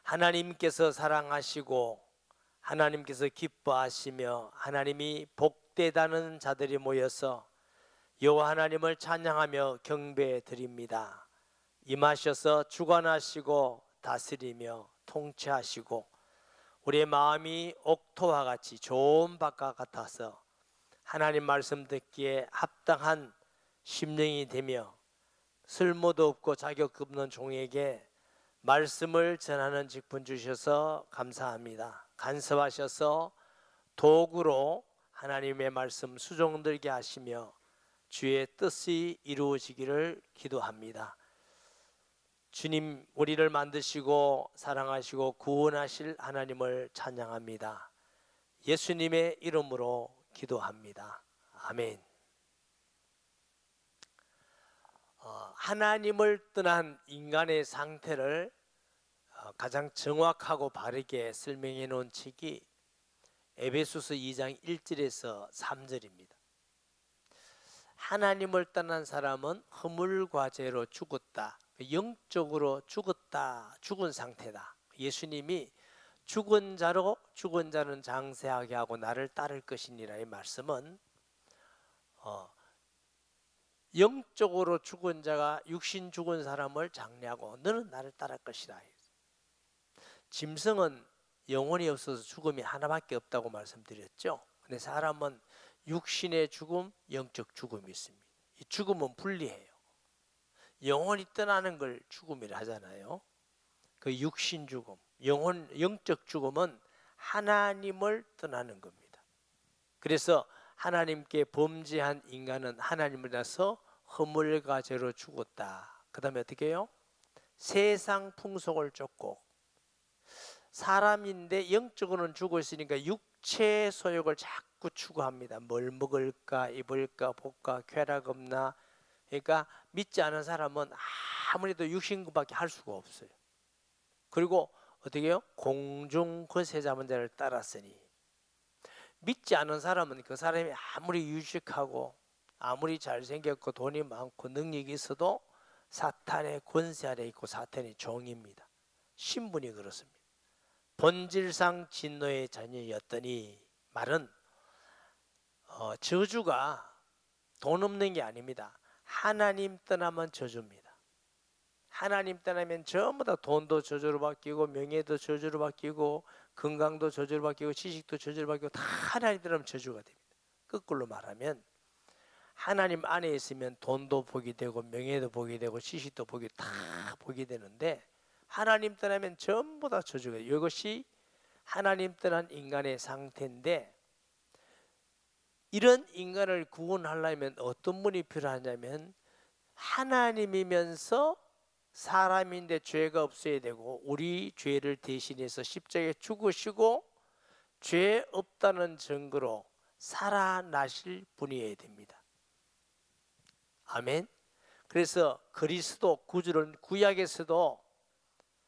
하나님께서 사랑하시고 하나님께서 기뻐하시며 하나님이 복되다는 자들이 모여서 여호와 하나님을 찬양하며 경배해 드립니다. 임하셔서 주관하시고 다스리며 통치하시고 우리의 마음이 옥토와 같이 좋은 밭과 같아서 하나님 말씀 듣기에 합당한 심령이 되며 쓸모도 없고 자격 없는 종에게 말씀을 전하는 직분 주셔서 감사합니다. 간섭하셔서 도구로 하나님의 말씀 수종들게 하시며 주의 뜻이 이루어지기를 기도합니다. 주님, 우리를 만드시고 사랑하시고 구원하실 하나님을 찬양합니다. 예수님의 이름으로 기도합니다. 아멘. 하나님을 떠난 인간의 상태를 가장 정확하고 바르게 설명해 놓은 책이 에베소서 2장 1절에서 3절입니다. 하나님을 떠난 사람은 허물과 죄로 죽었다. 영적으로 죽었다. 죽은 상태다. 예수님이 죽은 자로 죽은 자는 장세하게 하고 나를 따를 것이니라. 이 말씀은 영적으로 죽은 자가 육신 죽은 사람을 장례하고 너는 나를 따를 것이라. 짐승은 영혼이 없어서 죽음이 하나밖에 없다고 말씀드렸죠. 근데 사람은 육신의 죽음, 영적 죽음이 있습니다. 이 죽음은 분리해요. 영혼이 떠나는 걸 죽음이라 하잖아요. 그 육신 죽음, 영적 죽음은 하나님을 떠나는 겁니다. 그래서 하나님께 범죄한 인간은 하나님을 떠나서 허물과 죄로 죽었다. 그 다음에 어떻게 해요? 세상 풍속을 쫓고, 사람인데 영적으로는 죽어 있으니까 육체 소욕을 자꾸 추구합니다. 뭘 먹을까, 입을까, 볼까, 쾌락 없나. 그러니까 믿지 않은 사람은 아무래도 육신밖에 할 수가 없어요. 그리고 어떻게 해요? 공중 거세 잡은 자를 따랐으니. 믿지 않은 사람은 그 사람이 아무리 유식하고 아무리 잘생겼고 돈이 많고 능력이 있어도 사탄의 권세 아래 있고 사탄의 종입니다. 신분이 그렇습니다. 본질상 진노의 자녀였더니, 말은 저주가 돈 없는 게 아닙니다. 하나님 떠나면 저주입니다. 하나님 떠나면 전부 다 돈도 저주로 바뀌고 명예도 저주로 바뀌고 건강도 저주로 바뀌고 지식도 저주로 바뀌고 다 하나님 떠나면 저주가 됩니다. 거꾸로 말하면 하나님 안에 있으면 돈도 복이 되고 명예도 복이 되고 지식도 복이 다 복이 되는데, 하나님 떠나면 전부 다 저주가 돼요. 이것이 하나님 떠난 인간의 상태인데, 이런 인간을 구원하려면 어떤 분이 필요하냐면 하나님이면서 사람인데 죄가 없어야 되고 우리 죄를 대신해서 십자가에 죽으시고 죄 없다는 증거로 살아나실 분이어야 됩니다. 아멘. 그래서 그리스도 구주는 구약에서도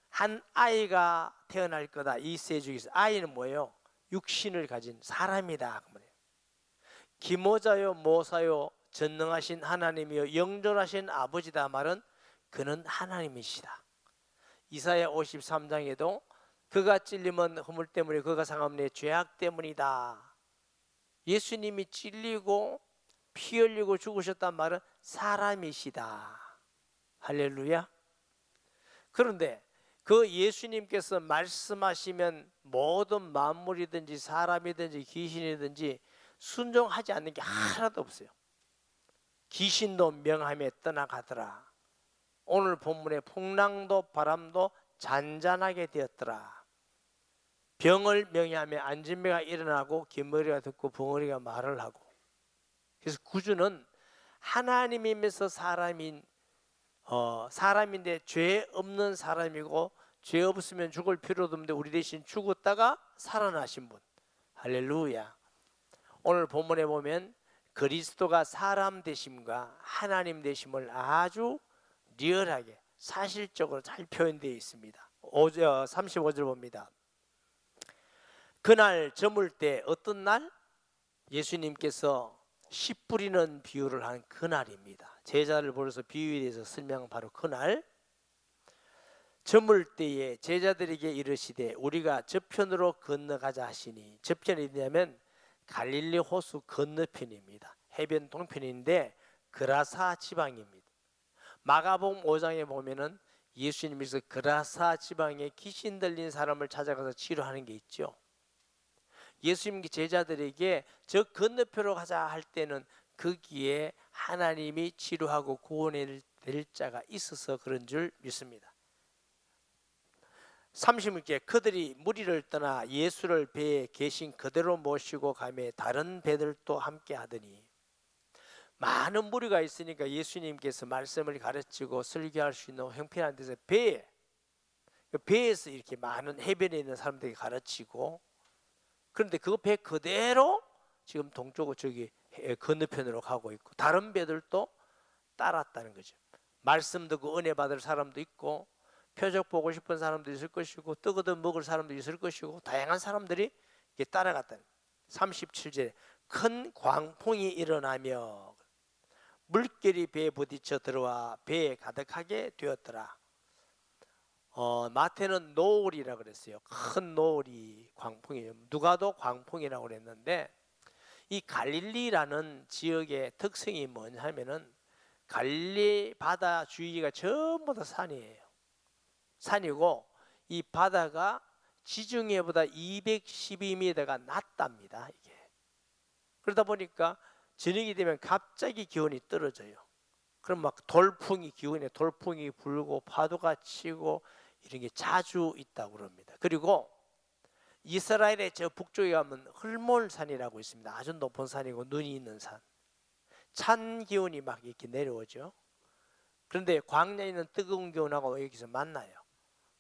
한 아이가 태어날 거다. 이 세중에서 아이는 뭐예요? 육신을 가진 사람이다. 기모자요 모사요 전능하신 하나님이요 영존하신 아버지다. 말은 그는 하나님이시다. 이사야 53장에도 그가 찔림은 허물 때문에 그가 상함은 죄악 때문이다. 예수님이 찔리고 피 흘리고 죽으셨단 말은 사람이시다. 할렐루야. 그런데 그 예수님께서 말씀하시면 모든 만물이든지 사람이든지 귀신이든지 순종하지 않는 게 하나도 없어요. 귀신도 명함에 떠나가더라. 오늘 본문에 풍랑도 바람도 잔잔하게 되었더라. 병을 명예하며 안진매가 일어나고 긴머리가 듣고 벙어리가 말을 하고. 그래서 구주는 하나님이면서 사람인데 죄 없는 사람이고 죄 없으면 죽을 필요도 없는데 우리 대신 죽었다가 살아나신 분. 할렐루야. 오늘 본문에 보면 그리스도가 사람 되심과 하나님 되심을 아주 리얼하게 사실적으로 잘 표현되어 있습니다. 35절 봅니다. 그날 저물 때, 어떤 날? 예수님께서 씨 뿌리는 비유를 한 그날입니다. 제자를 불러서 비유에 대해서 설명한 바로 그날, 저물 때에 제자들에게 이르시되 우리가 저편으로 건너가자 하시니, 저편이 어디냐면 갈릴리 호수 건너편입니다. 해변 동편인데 그라사 지방입니다. 마가복음 5장에 보면은 예수님께서 그라사 지방에 귀신 들린 사람을 찾아가서 치료하는 게 있죠. 예수님 제자들에게 저 건너편으로 가자 할 때는 거기에 하나님이 치료하고 구원해 낼 자가 있어서 그런 줄 믿습니다. 36절, 그들이 무리를 떠나 예수를 배에 계신 그대로 모시고 가매 다른 배들도 함께 하더니, 많은 무리가 있으니까 예수님께서 말씀을 가르치고 설교할 수 있는 형편한 데서 배에서 이렇게 많은 해변에 있는 사람들에게 가르치고, 그런데 그 배 그대로 지금 동쪽으로 저기 건너편으로 가고 있고 다른 배들도 따랐다는 거죠. 말씀 듣고 은혜 받을 사람도 있고 표적 보고 싶은 사람도 있을 것이고 떡 얻어 먹을 사람도 있을 것이고 다양한 사람들이 이렇게 따라갔다는 거예요. 37절에 큰 광풍이 일어나며 물결이 배에 부딪혀 들어와 배에 가득하게 되었더라. 마태는 노을이라 그랬어요. 큰 노을이 광풍이에요. 누가도 광풍이라고 그랬는데, 이 갈릴리라는 지역의 특성이 뭐냐면은 갈릴리 바다 주위가 전부 다 산이에요. 산이고 이 바다가 지중해보다 212m가 낮답니다. 이게. 그러다 보니까 저녁이 되면 갑자기 기온이 떨어져요. 그럼 막 돌풍이 불고 파도가 치고 이런 게 자주 있다고 그럽니다. 그리고 이스라엘의 저 북쪽에 가면 헐몬산이라고 있습니다. 아주 높은 산이고 눈이 있는 산. 찬 기온이 막 이렇게 내려오죠. 그런데 광야에 있는 뜨거운 기온하고 여기서 만나요.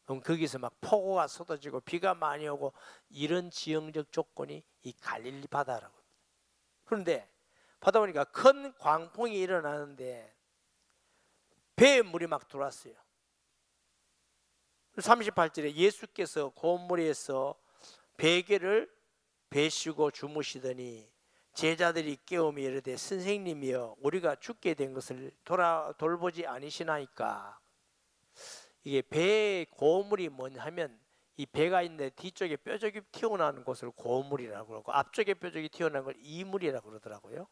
그럼 거기서 막 폭우가 쏟아지고 비가 많이 오고 이런 지형적 조건이 이 갈릴리 바다라고 합니다. 그런데 바다 보니까 큰 광풍이 일어나는데 배에 물이 막 들어왔어요. 38절에 예수께서 고물에서 베개를 베시고 주무시더니 제자들이 깨우며 이르되 선생님이여 우리가 죽게 된 것을 돌보지 아니시나이까. 이게 배의 고물이 뭐냐 하면 이 배가 있는데 뒤쪽에 뼈저기 튀어나오는 것을 고물이라고 그러고 앞쪽에 뼈저기 튀어나오는 걸 이물이라고 그러더라고요.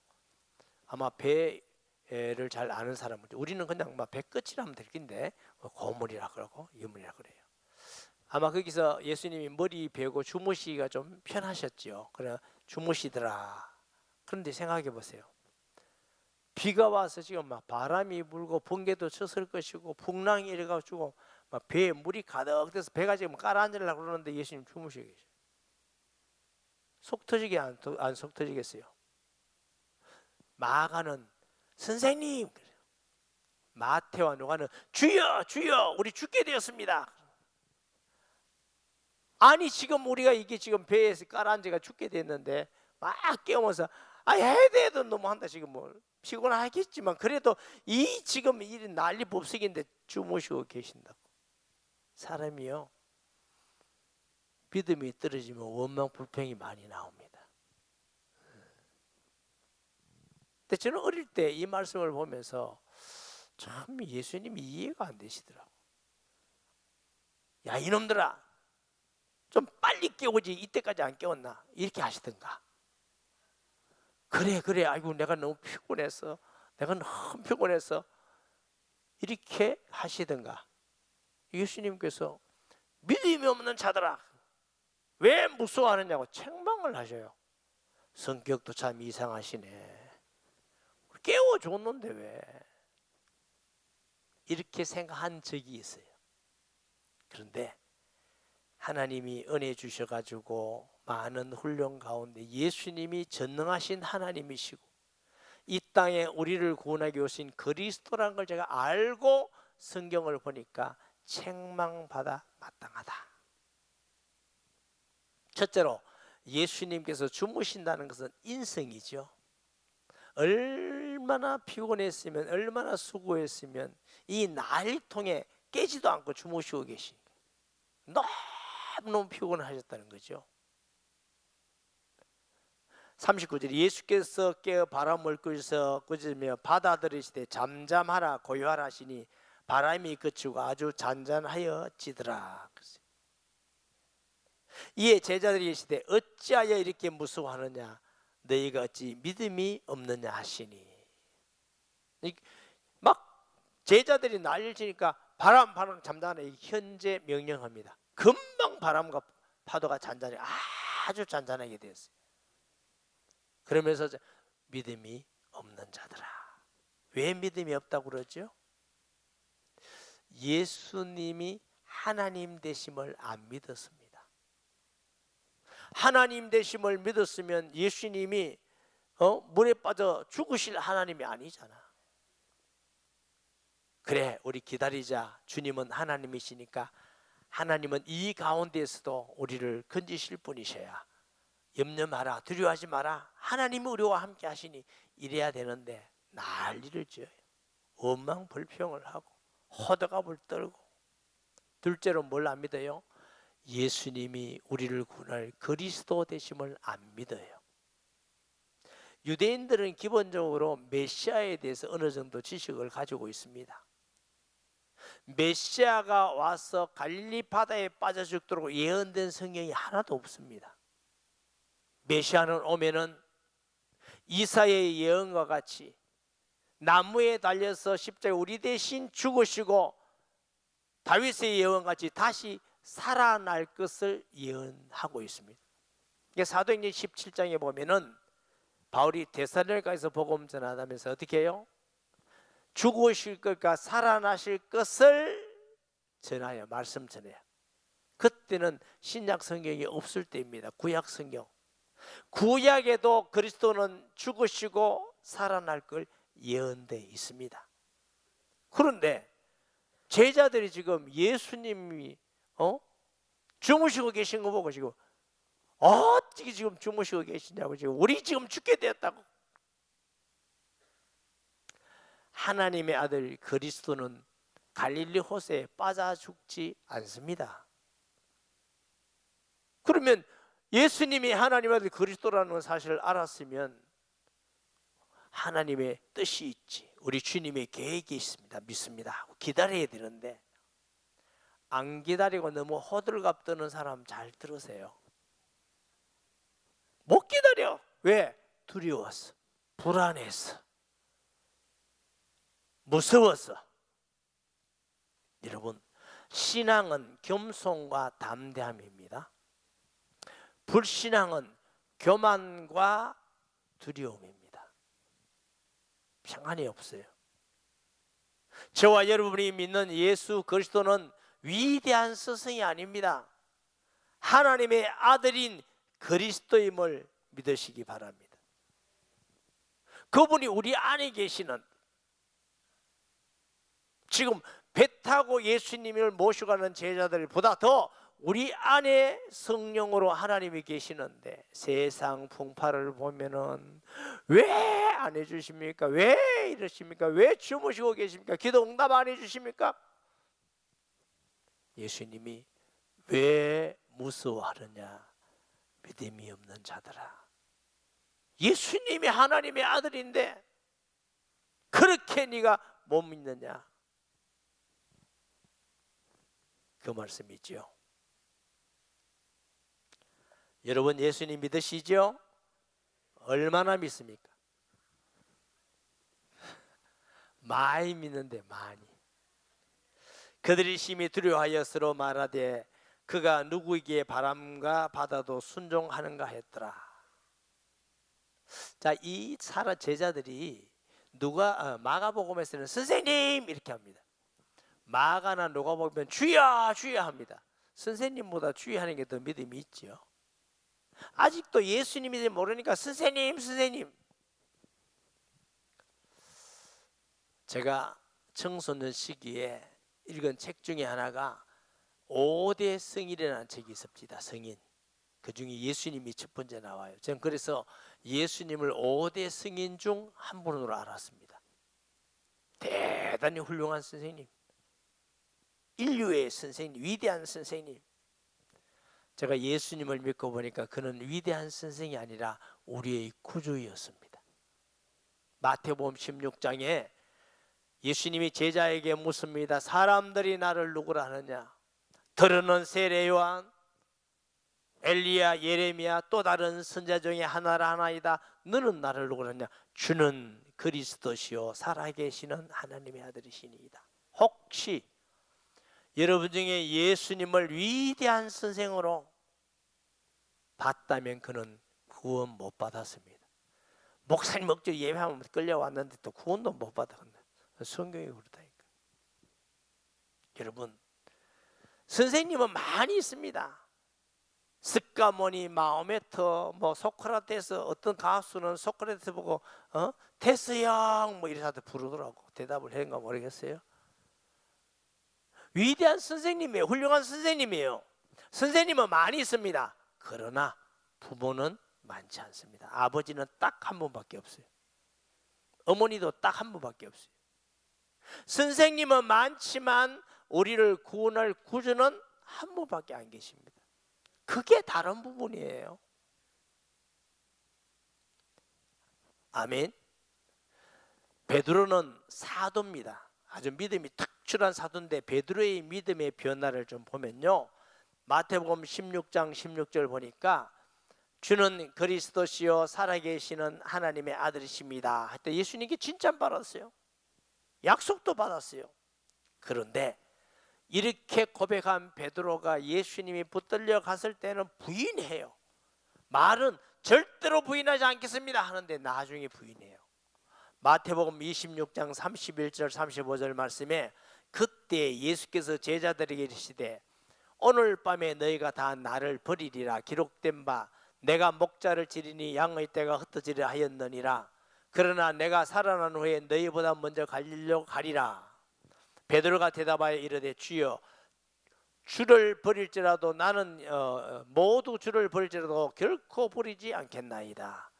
아마 배를 잘 아는 사람은, 우리는 그냥 막 배 끝이라면 될 텐데 고물이라고 그러고 이물이라고 그래요. 아마 거기서 예수님이 머리 베고 주무시기가 좀 편하셨죠. 그래 주무시더라. 그런데 생각해 보세요. 비가 와서 지금 막 바람이 불고 번개도 쳤을 것이고 풍랑이 일어가지고 막 배에 물이 가득 돼서 배가 지금 가라앉으려고 그러는데 예수님 주무시고 계셔요. 속 터지게 안 속 터지겠어요? 마가는 선생님, 마태와 누가는 주여 주여 우리 죽게 되었습니다. 아니 지금 우리가 이게 지금 배에서 깔아앉아가 죽게 됐는데 막 깨우면서 해대도 너무 한다. 지금 뭐 피곤하겠지만 그래도 이 지금 이 난리 법석인데 주무시고 계신다고. 사람이요 믿음이 떨어지면 원망 불평이 많이 나옵니다. 근데 저는 어릴 때 이 말씀을 보면서 참 예수님이 이해가 안 되시더라고. 야 이놈들아 좀 빨리 깨우지 이때까지 안 깨웠나 이렇게 하시던가. 그래 아이고 내가 너무 피곤해서 이렇게 하시던가. 예수님께서 믿음이 없는 자들아 왜 무서워하느냐고 책망을 하셔요. 성격도 참 이상하시네. 깨워줬는데 왜 이렇게 생각한 적이 있어요. 그런데 하나님이 은혜 주셔가지고 많은 훈련 가운데 예수님이 전능하신 하나님이시고 이 땅에 우리를 구원하기 오신 그리스도라는 걸 제가 알고 성경을 보니까 책망받아 마땅하다. 첫째로 예수님께서 주무신다는 것은 인성이죠. 얼마나 피곤했으면 얼마나 수고했으면 이 난리통에 깨지도 않고 주무시고 계시니까 너무 피곤하셨다는 거죠. 39절 예수께서 깨어 바람을 꾸짖으며 바다 들으시되 잠잠하라 고요하라 하시니 바람이 그치고 아주 잔잔하여지더라. 이에 제자들이 계시되 어찌하여 이렇게 무서워하느냐, 너희가 어찌 믿음이 없느냐 하시니. 막 제자들이 난리를 치니까 바람 잠잠해. 현재 명령합니다. 금방 바람과 파도가 잔잔해, 아주 잔잔하게 되었어요. 그러면서 믿음이 없는 자들아. 왜 믿음이 없다고 그러죠? 예수님이 하나님 되심을 안 믿었습니다. 하나님 되심을 믿었으면 예수님이 물에 빠져 죽으실 하나님이 아니잖아. 그래, 우리 기다리자. 주님은 하나님이시니까 하나님은 이 가운데에서도 우리를 건지실 분이셔야 염려 마라, 두려워하지 마라, 하나님이 우리와 함께 하시니 이래야 되는데 난리를 지어요. 원망불평을 하고 호들갑을 떨고, 둘째로 뭘 안 믿어요? 예수님이 우리를 구원할 그리스도 되심을 안 믿어요. 유대인들은 기본적으로 메시아에 대해서 어느 정도 지식을 가지고 있습니다. 메시아가 와서 갈릴리 바다에 빠져 죽도록 예언된 성경이 하나도 없습니다. 메시아는 오면은 이사야의 예언과 같이 나무에 달려서 십자가에 우리 대신 죽으시고 다윗의 예언같이 다시 살아날 것을 예언하고 있습니다. 사도행전 17장에 보면은 바울이 데살로니가에서 복음 전하다면서 어떻게 해요? 죽으실 것과 살아나실 것을 전하여, 말씀 전해요. 그때는 신약 성경이 없을 때입니다. 구약 성경. 구약에도 그리스도는 죽으시고 살아날 걸 예언되어 있습니다. 그런데 제자들이 지금 예수님이 주무시고 계신 거 보고 지금 어떻게 지금 주무시고 계시냐고, 지금 우리 지금 죽게 되었다고. 하나님의 아들 그리스도는 갈릴리 호수에 빠져 죽지 않습니다. 그러면 예수님이 하나님의 아들 그리스도라는 사실을 알았으면 하나님의 뜻이 있지, 우리 주님의 계획이 있습니다, 믿습니다, 기다려야 되는데 안 기다리고 너무 호들갑 떠는 사람 잘 들으세요. 못 기다려. 왜? 두려워서, 불안해서, 무서워서. 여러분, 신앙은 겸손과 담대함입니다. 불신앙은 교만과 두려움입니다. 평안이 없어요. 저와 여러분이 믿는 예수 그리스도는 위대한 스승이 아닙니다. 하나님의 아들인 그리스도임을 믿으시기 바랍니다. 그분이 우리 안에 계시는, 지금 배 타고 예수님을 모셔가는 제자들보다 더 우리 안에 성령으로 하나님이 계시는데, 세상 풍파를 보면은 왜 안 해주십니까? 왜 이러십니까? 왜 주무시고 계십니까? 기도 응답 안 해주십니까? 예수님이 왜 무서워하느냐? 믿음이 없는 자들아. 예수님이 하나님의 아들인데 그렇게 네가 못 믿느냐? 그 말씀이죠. 여러분, 예수님 믿으시죠? 얼마나 믿습니까? 많이 믿는데 많이. 그들이 심히 두려워하여 서로 말하되 그가 누구에게 바람과 바다도 순종하는가 했더라. 자, 이 제자들이 마가복음에서는 선생님 이렇게 합니다. 마가나 누가복음은 주여 주여 합니다. 선생님보다 주여 하는 게 더 믿음이 있죠. 아직도 예수님이 모르니까 선생님 선생님. 제가 청소년 시기에 읽은 책 중에 하나가 5대 성인이라는 책이 있습니다. 성인. 그 중에 예수님이 첫 번째 나와요. 저는 그래서 예수님을 5대 성인 중 한 분으로 알았습니다. 대단히 훌륭한 선생님, 인류의 선생님, 위대한 선생님. 제가 예수님을 믿고 보니까 그는 위대한 선생이 아니라 우리의 구주였습니다. 마태복음 16장에 예수님이 제자에게 묻습니다. 사람들이 나를 누구라 하느냐? 들으는 세례 요한, 엘리야, 예레미야, 또 다른 선자 중에 하나라 하나이다. 너는 나를 누구라 하느냐? 주는 그리스도시요 살아계시는 하나님의 아들이시니이다. 혹시 여러분 중에 예수님을 위대한 선생으로 봤다면 그는 구원 못 받았습니다. 목사님 억지로 예배하면 끌려왔는데 또 구원도 못 받았는데 성경이 그렇다니까. 여러분, 선생님은 많이 있습니다. 스가모니, 마호메트, 뭐 소크라테스, 어떤 가수는 소크라테스 보고 테스 형 뭐 이래서 부르더라고. 대답을 했는가 모르겠어요. 위대한 선생님이에요. 훌륭한 선생님이에요. 선생님은 많이 있습니다. 그러나 부모는 많지 않습니다. 아버지는 딱 한 분밖에 없어요. 어머니도 딱 한 분밖에 없어요. 선생님은 많지만 우리를 구원할 구주는 한 분밖에 안 계십니다. 그게 다른 부분이에요. 아멘. 베드로는 사도입니다. 아주 믿음이 특출한 사도인데 베드로의 믿음의 변화를 좀 보면요, 마태복음 16장 16절 보니까 주는 그리스도시요 살아계시는 하나님의 아들이십니다 할때 예수님께 칭찬 받았어요. 약속도 받았어요. 그런데 이렇게 고백한 베드로가 예수님이 붙들려 갔을 때는 부인해요. 말은 절대로 부인하지 않겠습니다 하는데 나중에 부인해요. 마태복음 26장 31절 35절 말씀에 그때 예수께서 제자들에게 이르시되 오늘 밤에 너희가 다 나를 버리리라 기록된 바 내가 목자를 치리니 양의 떼가 흩어지려 하였느니라. 그러나 내가 살아난 후에 너희보다 먼저 갈릴리로 가리라. 베드로가 대답하여 이르되 주여 주를 버릴지라도 나는 모두 주를 버릴지라도 결코 버리지 않겠나이다.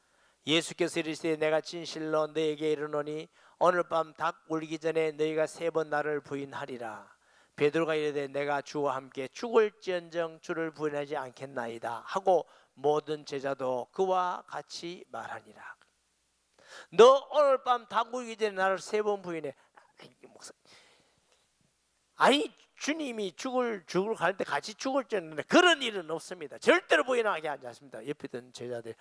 예수께서 이르시되 내가 진실로 너에게 이르노니 오늘 밤 닭 울기 전에 너희가 3번 나를 부인하리라. 베드로가 이르되 내가 주와 함께 죽을지언정 주를 부인하지 않겠나이다 하고 모든 제자도 그와 같이 말하니라. 너 오늘 밤 닭 울기 전에 나를 3번 부인해. 아니 주님이 죽을 가는데 같이 죽을 줄 알았는데 그런 일은 없습니다. 절대로 부인하게 하지 않습니다. 옆에 있던 제자들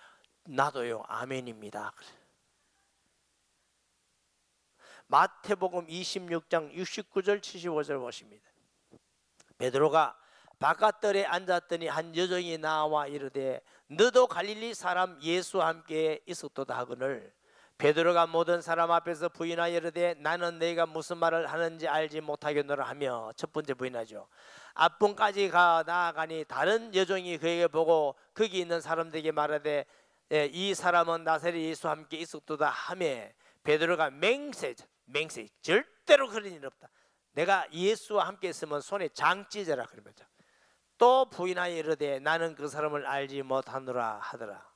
나도요 아멘입니다. 마태복음 26장 69절 75절 보십니다. 베드로가 바깥들에 앉았더니 한 여종이 나와 이르되 너도 갈릴리 사람 예수와 함께 있었도다 하거늘 베드로가 모든 사람 앞에서 부인하여 이르되 나는 너희가 무슨 말을 하는지 알지 못하겠노라 하며 첫 번째 부인하죠. 앞문까지 나아가니 다른 여종이 그에게 보고 거기 있는 사람들에게 말하되 이 사람은 나사렛 예수와 함께 있었도다 하며 베드로가 맹세 절대로 그런 일 없다. 내가 예수와 함께 있으면 손에 장 찢어라 그러면 또 부인하여 이르되 나는 그 사람을 알지 못하노라 하더라.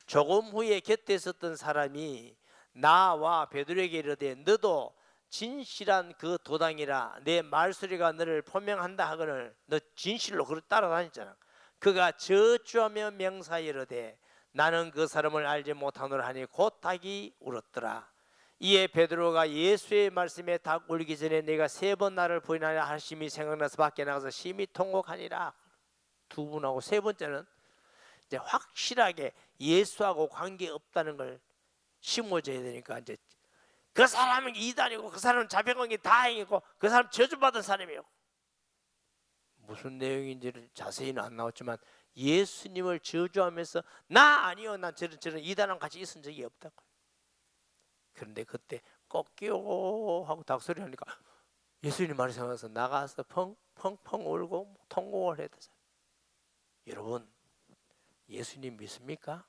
조금 후에 곁에 있었던 사람이 나와 베드로에게 이르되 너도 진실한 그 도당이라 내 말소리가 너를 표명한다 하거늘 너 진실로 그를 따라다녔잖아. 그가 저주하며 명사에 이르되 나는 그 사람을 알지 못하노라 하니 곧 닭이 울었더라. 이에 베드로가 예수의 말씀에 닭 울기 전에 내가 3번 나를 부인하려 하심이 생각나서 밖에 나가서 심히 통곡하니라. 두 분하고 세 번째는 이제 확실하게 예수하고 관계 없다는 걸 심어줘야 되니까 이제 그 사람은 이단이고 그 사람은 자병원이 다행이고 그 사람 저주받은 사람이에요. 무슨 내용인지를 자세히는 안 나왔지만 예수님을 저주하면서 나 아니요 난 저런 이단랑 같이 있은 적이 없다고. 그런데 그때 꺾여 하고 닭소리 하니까 예수님 말이 생각나서 나가서 펑펑펑 울고 통곡을 했다. 여러분 예수님 믿습니까?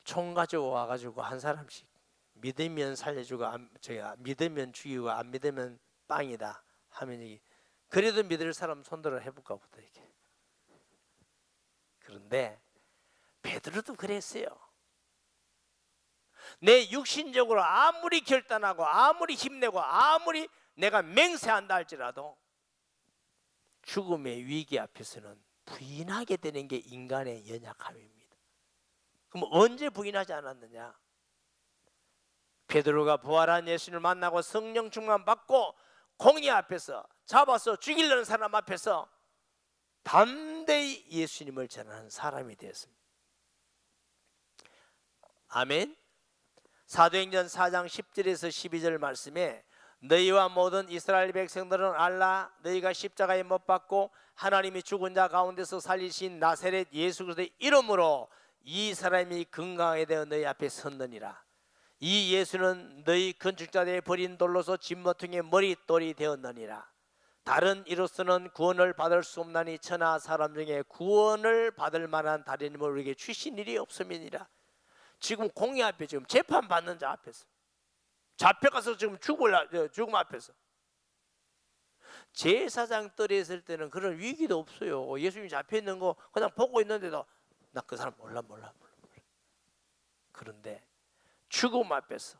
총 가지고 와가지고 한 사람씩 믿으면 살려주고 제가 믿으면 죽이고 안 믿으면 빵이다 하면 그래도 믿을 사람 손들어 해볼까 보다 이게. 그런데 베드로도 그랬어요. 내 육신적으로 아무리 결단하고 아무리 힘내고 아무리 내가 맹세한다 할지라도 죽음의 위기 앞에서는 부인하게 되는 게 인간의 연약함입니다. 그럼 언제 부인하지 않았느냐? 베드로가 부활한 예수님을 만나고 성령 충만 받고 공의 앞에서 잡아서 죽이려는 사람 앞에서 담대히 예수님을 전하는 사람이 되었습니다. 아멘. 사도행전 4장 10절에서 12절 말씀에 너희와 모든 이스라엘 백성들은 알라. 너희가 십자가에 못 박고 하나님이 죽은 자 가운데서 살리신 나사렛 예수 그리스도의 이름으로 이 사람이 건강하게 되어 너희 앞에 섰느니라. 이 예수는 너희 건축자들의 버린 돌로서 진모퉁이의 머릿돌이 되었느니라. 다른 이로서는 구원을 받을 수 없나니 천하 사람 중에 구원을 받을 만한 다른 힘을 우리에게 주신 일이 없음이니라. 지금 공의 앞에 지금 재판받는 자 앞에서 잡혀가서 지금 죽음 앞에서 제사장 뜰에 있을 때는 그런 위기도 없어요. 예수님이 잡혀있는 거 그냥 보고 있는데도 나 그 사람 몰라. 그런데 죽음 앞에서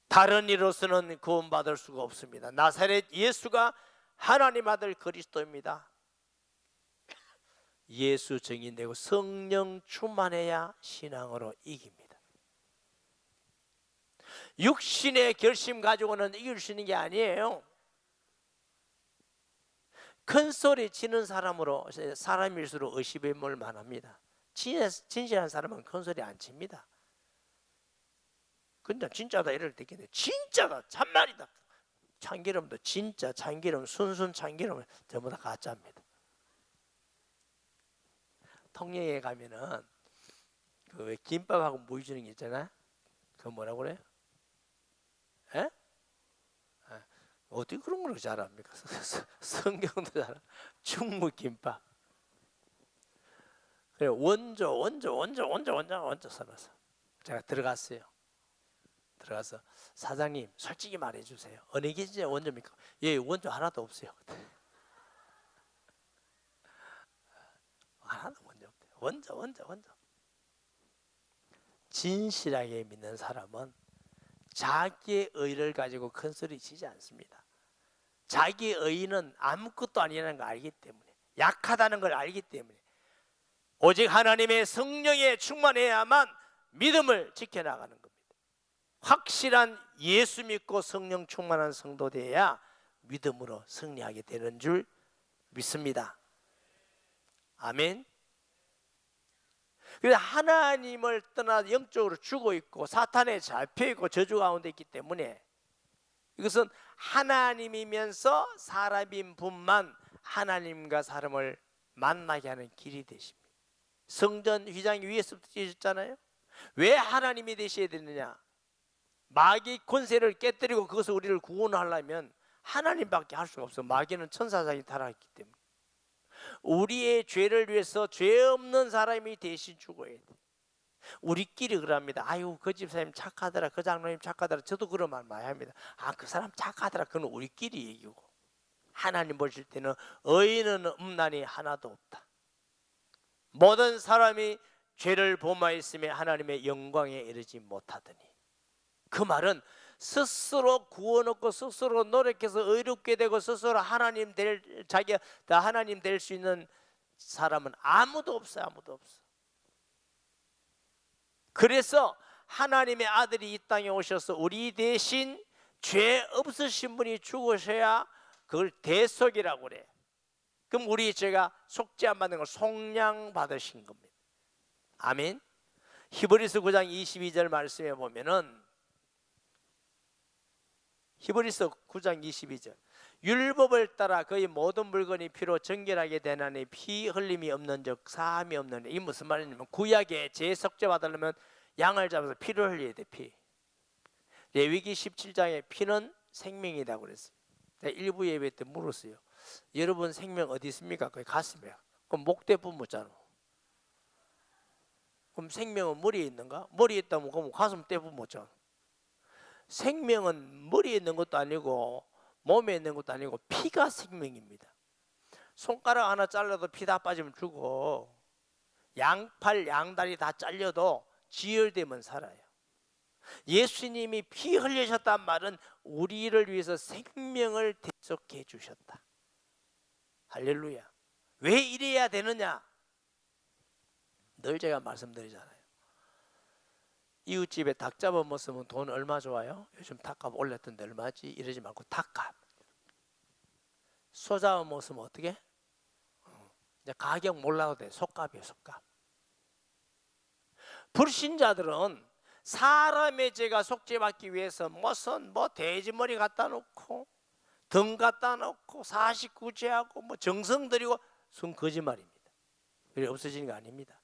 다른 이로서는 구원받을 수가 없습니다. 나사렛 예수가 하나님 아들 그리스도입니다. 예수 증인되고 성령 충만해야 신앙으로 이깁니다. 육신의 결심 가지고는 이길 수 있는 게 아니에요. 큰 소리 치는 사람으로 사람일수록 의심을 만합니다. 진실한 사람은 큰 소리 안 칩니다. 근데 진짜다 이럴 때 있겠네. 진짜다 참말이다. 참기름도 진짜 참기름 순순 참기름은 전부 다 가짜입니다. 통영에 가면은 그 왜 김밥하고 무이 주는 게 있잖아. 그거 뭐라고 그래요? 에? 어떻게 그런 걸 잘 압니까? 성경도 잘 알아. 충무김밥. 그래 원조 써놨어. 제가 들어갔어요. 들어가서 사장님 솔직히 말해주세요. 어느 게 진짜 원조입니까? 예, 원조 하나도 없어요. 하나도 원조 없대요. 원조. 진실하게 믿는 사람은 자기의 의를 가지고 큰 소리 치지 않습니다. 자기의 의는 아무것도 아니라는 걸 알기 때문에, 약하다는 걸 알기 때문에 오직 하나님의 성령에 충만해야만 믿음을 지켜나가는 겁니다. 확실한 예수 믿고 성령 충만한 성도 되어야 믿음으로 승리하게 되는 줄 믿습니다. 아멘. 그래서 하나님을 떠나 영적으로 죽어 있고 사탄에 잡혀 있고 저주 가운데 있기 때문에 이것은 하나님이면서 사람인 분만 하나님과 사람을 만나게 하는 길이 되십니다. 성전 휘장 위에서부터 찢었잖아요. 왜 하나님이 되셔야 되느냐? 마귀 권세를 깨뜨리고 그것을 우리를 구원하려면 하나님밖에 할 수가 없어. 마귀는 천사장이 타락했기 때문에. 우리의 죄를 위해서 죄 없는 사람이 대신 죽어야 돼. 우리끼리 그럽니다. 아유 그 집사님 착하더라, 그 장로님 착하더라. 저도 그런 말 많이 합니다. 아 그 사람 착하더라. 그건 우리끼리 얘기고 하나님 보실 때는 의인은 없나니 하나도 없다. 모든 사람이 죄를 범하였으며 하나님의 영광에 이르지 못하더니, 그 말은 스스로 구원 얻고 스스로 노력해서 의롭게 되고 스스로 하나님 될 자기가 다 하나님 될 수 있는 사람은 아무도 없어요. 아무도 없어. 그래서 하나님의 아들이 이 땅에 오셔서 우리 대신 죄 없으신 분이 죽으셔야 그걸 대속이라고 그래. 그럼 우리 죄가 속죄 안 받는 걸 속량 받으신 겁니다. 아멘. 히브리서 9장 22절 말씀에 보면은 히브리서 9장 22절 율법을 따라 그의 모든 물건이 피로 정결하게 되나니 피 흘림이 없는 적 사함이 없는. 이 무슨 말이냐면 구약에 죄 속죄 받으려면 양을 잡아서 피를 흘려야 돼. 피. 레위기 17장에 피는 생명이다 그랬어요. 내가 일부 예배 때 물었어요. 여러분 생명 어디 있습니까? 거기 가슴에. 그럼 목대 뿜었잖아. 그럼 생명은 머리에 있는가? 머리에 있다면 그럼 가슴 때 뿜었잖아. 생명은 머리에 있는 것도 아니고 몸에 있는 것도 아니고 피가 생명입니다. 손가락 하나 잘라도 피 다 빠지면 죽어. 양팔 양다리 다 잘려도 지혈되면 살아요. 예수님이 피 흘리셨단 말은 우리를 위해서 생명을 대속해 주셨다. 할렐루야. 왜 이래야 되느냐? 늘 제가 말씀드리잖아요. 이웃집에 닭 잡아 먹으면 돈 얼마 좋아요? 요즘 닭값 올랐던데 얼마지? 이러지 말고 닭값. 소 잡아 먹으면 어떻게? 이제 가격 몰라도 돼. 속값이에요, 속값. 불신자들은 사람의 죄가 속죄받기 위해서 무슨 돼지머리 갖다 놓고 등 갖다 놓고 49제하고 정성 들이고 순 거짓말입니다. 그게 없어지는 거 아닙니다.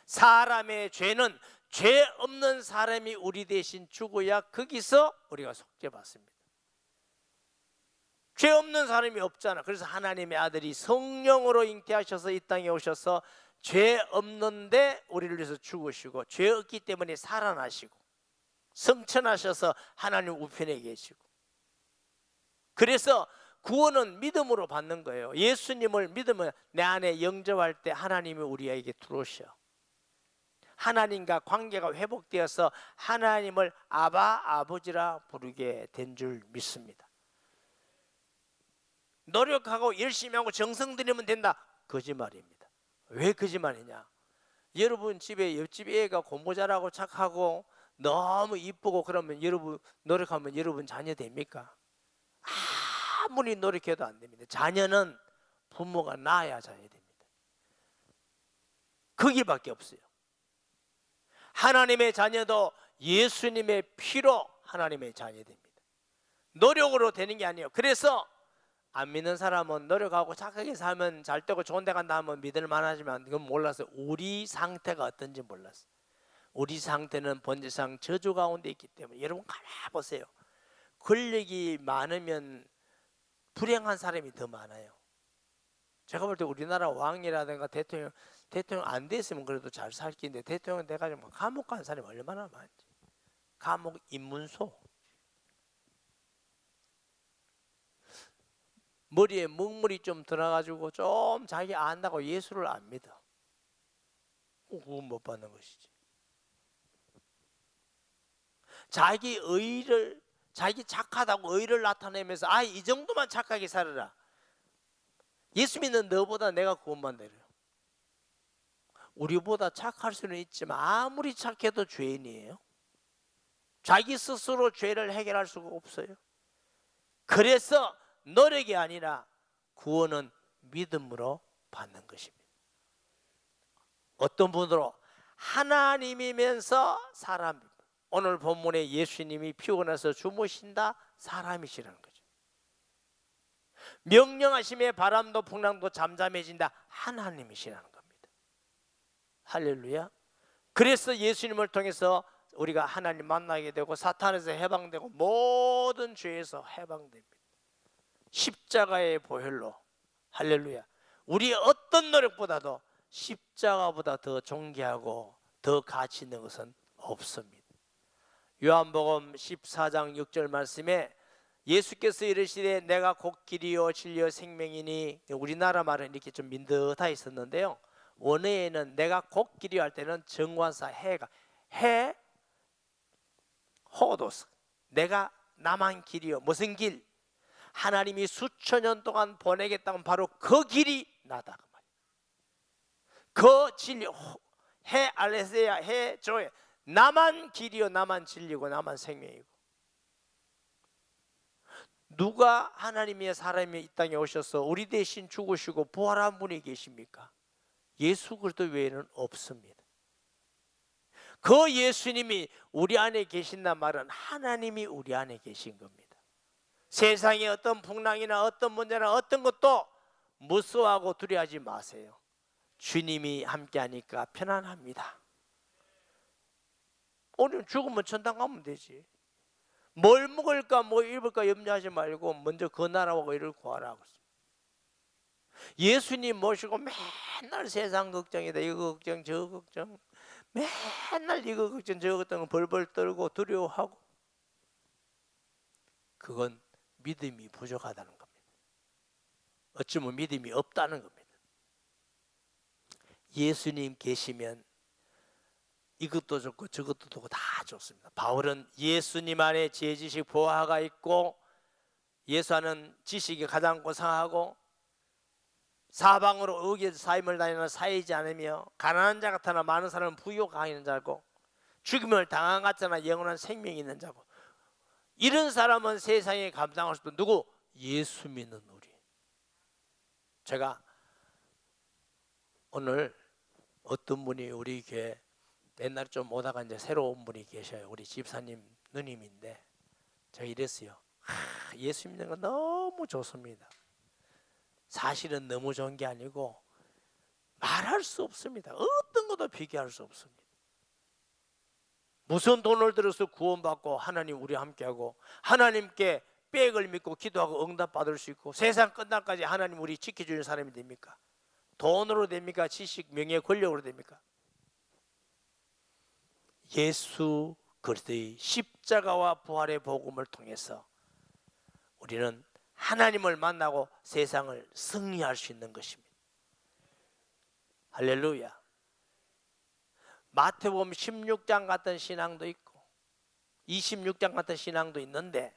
사람의 죄는 죄 없는 사람이 우리 대신 죽어야 거기서 우리가 속죄받습니다. 죄 없는 사람이 없잖아. 그래서 하나님의 아들이 성령으로 잉태하셔서 이 땅에 오셔서 죄 없는데 우리를 위해서 죽으시고 죄 없기 때문에 살아나시고 성천하셔서 하나님 우편에 계시고, 그래서 구원은 믿음으로 받는 거예요. 예수님을 믿으면 내 안에 영접할 때 하나님이 우리에게 들어오셔. 하나님과 관계가 회복되어서 하나님을 아바 아버지라 부르게 된 줄 믿습니다. 노력하고 열심히 하고 정성 들이면 된다, 거짓말입니다. 왜 거짓말이냐? 여러분 집에 옆집 애가 공부 잘하고 착하고 너무 이쁘고 그러면 여러분 노력하면 여러분 자녀 됩니까? 아무리 노력해도 안 됩니다. 자녀는 부모가 낳아야 자녀 됩니다. 그 길밖에 없어요. 하나님의 자녀도 예수님의 피로 하나님의 자녀 됩니다. 노력으로 되는 게 아니에요. 그래서 안 믿는 사람은 노력하고 착하게 살면 잘 되고 좋은 데 간다 하면 믿을 만하지만 그건 몰라서 우리 상태가 어떤지 몰랐어요. 우리 상태는 본질상 저주 가운데 있기 때문에 여러분 가만히 보세요. 권력이 많으면 불행한 사람이 더 많아요. 제가 볼 때 우리나라 왕이라든가 대통령 안 됐으면 그래도 잘 살긴데 대통령 돼가지고 감옥 간 사람이 얼마나 많지. 감옥 입문소. 머리에 먹물이 좀 들어가지고 좀 자기 안다고 예수를 안 믿어. 구원 못 받는 것이지. 자기 착하다고 의를 나타내면서 이 정도만 착하게 살아라. 예수 믿는 너보다 내가 구원받는. 우리보다 착할 수는 있지만 아무리 착해도 죄인이에요. 자기 스스로 죄를 해결할 수가 없어요. 그래서 노력이 아니라 구원은 믿음으로 받는 것입니다. 어떤 분으로? 하나님이면서 사람입니다. 오늘 본문에 예수님이 피곤해서 주무신다, 사람이시라는 거죠. 명령하심에 바람도 풍랑도 잠잠해진다, 하나님이시라는 겁니다. 할렐루야. 그래서 예수님을 통해서 우리가 하나님 만나게 되고 사탄에서 해방되고 모든 죄에서 해방됩니다. 십자가의 보혈로. 할렐루야. 우리 어떤 노력보다도 십자가보다 더 존귀하고 더 가치 있는 것은 없습니다. 요한복음 14장 6절 말씀에 예수께서 이르시되 내가 곧 길이요 진리요 생명이니, 우리나라 말은 이렇게 좀 민듯하 있었는데요, 원어에는 내가 곧 길이요 할 때는 정관사 해 호도스, 내가 나만 길이요. 무슨 길? 하나님이 수천 년 동안 보내겠다면 바로 그 길이 나다. 그 진리, 해 알레세야, 해 조에, 나만 길이요, 나만 진리고 나만 생명이고. 누가 하나님의 사람이 이 땅에 오셔서 우리 대신 죽으시고 부활한 분이 계십니까? 예수 그리스도 외에는 없습니다. 그 예수님이 우리 안에 계신단 말은 하나님이 우리 안에 계신 겁니다. 세상에 어떤 풍랑이나 어떤 문제나 어떤 것도 무서워하고 두려워하지 마세요. 주님이 함께하니까 편안합니다. 오늘 죽으면 천당 가면 되지. 뭘 먹을까 뭐 입을까 염려하지 말고 먼저 그 나라와 의를 구하라고. 예수님 모시고 맨날 세상 걱정이다, 이거 걱정 저거 걱정, 맨날 이거 걱정 저거 걱정 벌벌 떨고 두려워하고, 그건 믿음이 부족하다는 겁니다. 어쩌면 믿음이 없다는 겁니다. 예수님 계시면 이것도 좋고 저것도 좋고 다 좋습니다. 바울은 예수님 안에 지혜지식 보화가 있고 예수하는 지식이 가장 고상하고 사방으로 의기에서 사임을 다니는 사이지 않으며 가난한 자 같으나 많은 사람은 부유하는 자고 죽임을 당한 것 같잖아. 영원한 생명이 있는 자고. 이런 사람은 세상에 감당할 수 없는 누구? 예수 믿는 우리. 제가 오늘 어떤 분이 우리 교회 옛날에 좀 오다가 이제 새로 온 분이 계셔요. 우리 집사님 누님인데 제가 이랬어요. 예수 믿는 거 너무 좋습니다. 사실은 너무 좋은 게 아니고 말할 수 없습니다. 어떤 것도 비교할 수 없습니다. 무슨 돈을 들여서 구원받고 하나님 우리 함께하고 하나님께 백을 믿고 기도하고 응답받을 수 있고 세상 끝날까지 하나님 우리 지켜주는 사람이 됩니까? 돈으로 됩니까? 지식, 명예, 권력으로 됩니까? 예수 그리스도의 십자가와 부활의 복음을 통해서 우리는 하나님을 만나고 세상을 승리할 수 있는 것입니다. 할렐루야. 마태복음 16장 같은 신앙도 있고 26장 같은 신앙도 있는데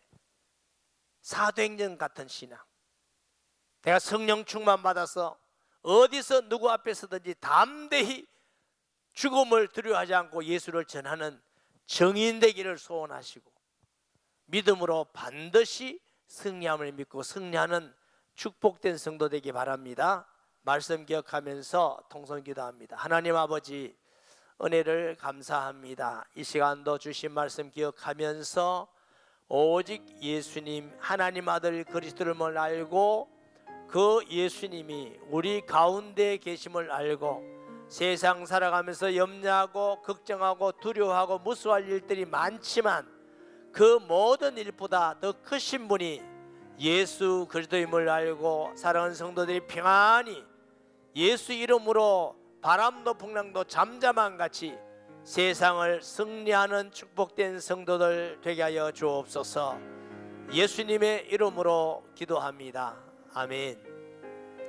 사도행전 같은 신앙, 내가 성령 충만 받아서 어디서 누구 앞에서든지 담대히 죽음을 두려워하지 않고 예수를 전하는 정인 되기를 소원하시고 믿음으로 반드시 승리함을 믿고 승리하는 축복된 성도 되기 바랍니다. 말씀 기억하면서 통성 기도합니다. 하나님 아버지, 은혜를 감사합니다. 이 시간도 주신 말씀 기억하면서 오직 예수님 하나님 아들 그리스도를 알고 그 예수님이 우리 가운데 계심을 알고 세상 살아가면서 염려하고 걱정하고 두려워하고 무서워할 일들이 많지만 그 모든 일보다 더 크신 분이 예수 그리스도임을 알고 사랑하는 성도들이 평안히 예수 이름으로 바람도 풍랑도 잠잠한 같이 세상을 승리하는 축복된 성도들 되게 하여 주옵소서. 예수님의 이름으로 기도합니다. 아멘.